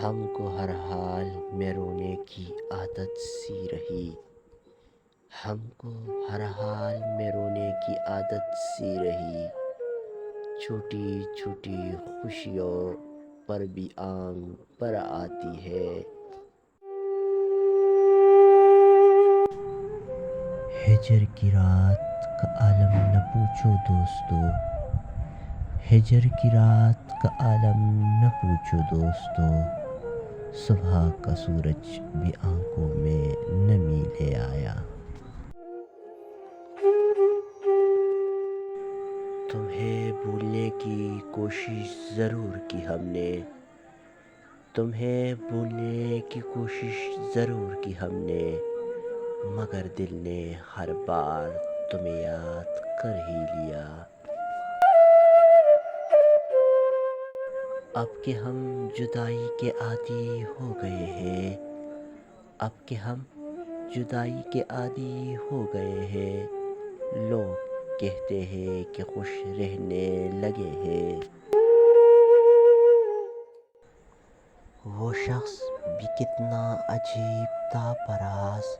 ہم کو ہر حال میں رونے کی عادت سی رہی، ہم کو ہر حال میں رونے کی عادت سی رہی، چھوٹی چھوٹی خوشیوں پر بھی آنگ پر آتی ہے۔ ہجر کی رات کا عالم نہ پوچھو دوستو، ہجر کی رات کا عالم نہ پوچھو دوستو، صبح کا سورج بھی آنکھوں میں نمی لے آیا۔ تمہیں بھولنے کی کوشش ضرور کی ہم نے، تمہیں بھولنے کی کوشش ضرور کی ہم نے، مگر دل نے ہر بار تمہیں یاد کر ہی لیا۔ اب کہ ہم جدائی کے عادی ہو گئے ہیں، اب کہ ہم جدائی کے عادی ہو گئے ہیں، لوگ کہتے ہیں کہ خوش رہنے لگے ہیں۔ وہ شخص بھی کتنا عجیب تھا پراز،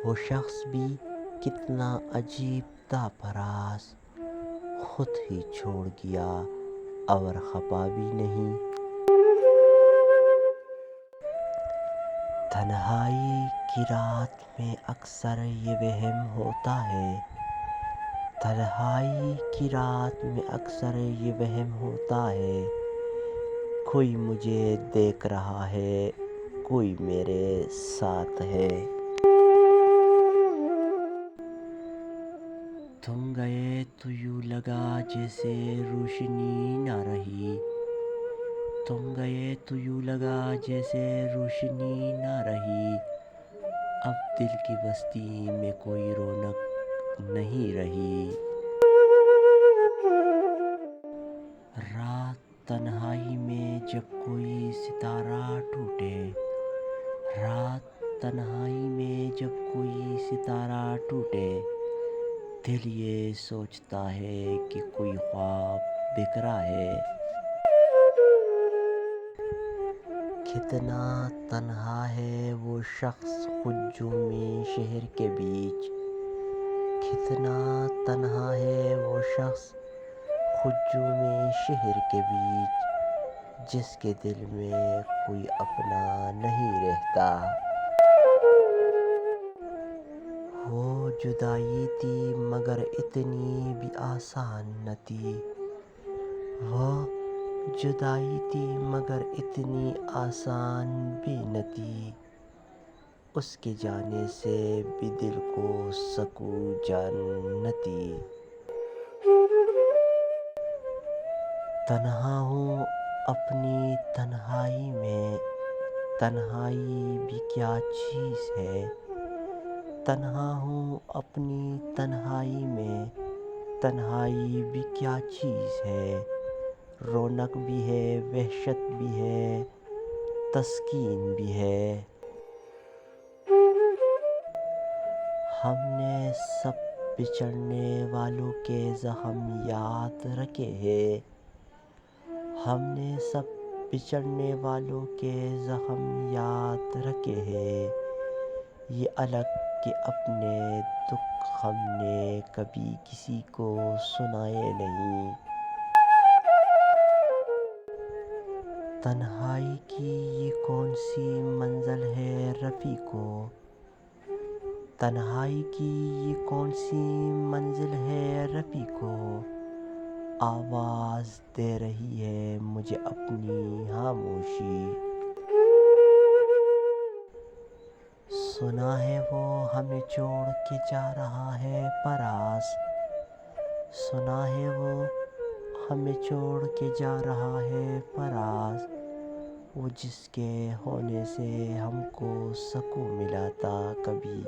وہ شخص بھی کتنا عجیب تھا پراز، خود ہی چھوڑ گیا اور خفا بھی نہیں۔ تنہائی کی رات میں اکثر یہ وہم ہوتا ہے، تنہائی کی رات میں اکثر یہ وہم ہوتا ہے، کوئی مجھے دیکھ رہا ہے، کوئی میرے ساتھ ہے۔ تم گئے تو یوں لگا جیسے روشنی نہ رہی، تم گئے تو یوں لگا جیسے روشنی نہ رہی، اب دل کی بستی میں کوئی رونق نہیں رہی۔ رات تنہائی میں جب کوئی ستارہ ٹوٹے، رات تنہائی میں جب کوئی ستارہ ٹوٹے، دل یہ سوچتا ہے کہ کوئی خواب بکھرا ہے۔ کتنا تنہا ہے وہ شخص ہجومی شہر کے بیچ، کتنا تنہا ہے وہ شخص ہجومی شہر کے بیچ، جس کے دل میں کوئی اپنا نہیں رہتا۔ وہ جدائی تھی مگر اتنی بھی آسان نہ تھی، وہ جدائی تھی مگر اتنی آسان بھی نہ تھی، اس کے جانے سے بھی دل کو سکون جان نہ تھی۔ تنہا ہوں اپنی تنہائی میں، تنہائی بھی کیا چیز ہے، تنہا ہوں اپنی تنہائی میں، تنہائی بھی کیا چیز ہے، رونق بھی ہے، وحشت بھی ہے، تسکین بھی ہے۔ ہم نے سب بچھڑنے والوں کے زخم یاد رکھے ہیں، ہم نے سب بچھڑنے والوں کے زخم یاد رکھے ہیں، یہ الگ کہ اپنے دکھ ہم نے کبھی کسی کو سنائے نہیں۔ تنہائی کی یہ کون سی منزل ہے رفیقو، تنہائی کی یہ کون سی منزل ہے رفیقو، آواز دے رہی ہے مجھے اپنی خاموشی۔ سنا ہے وہ ہمیں چھوڑ کے جا رہا ہے پراز، سنا ہے وہ ہمیں چھوڑ کے جا رہا ہے پراز، وہ جس کے ہونے سے ہم کو سکون ملا تھا کبھی۔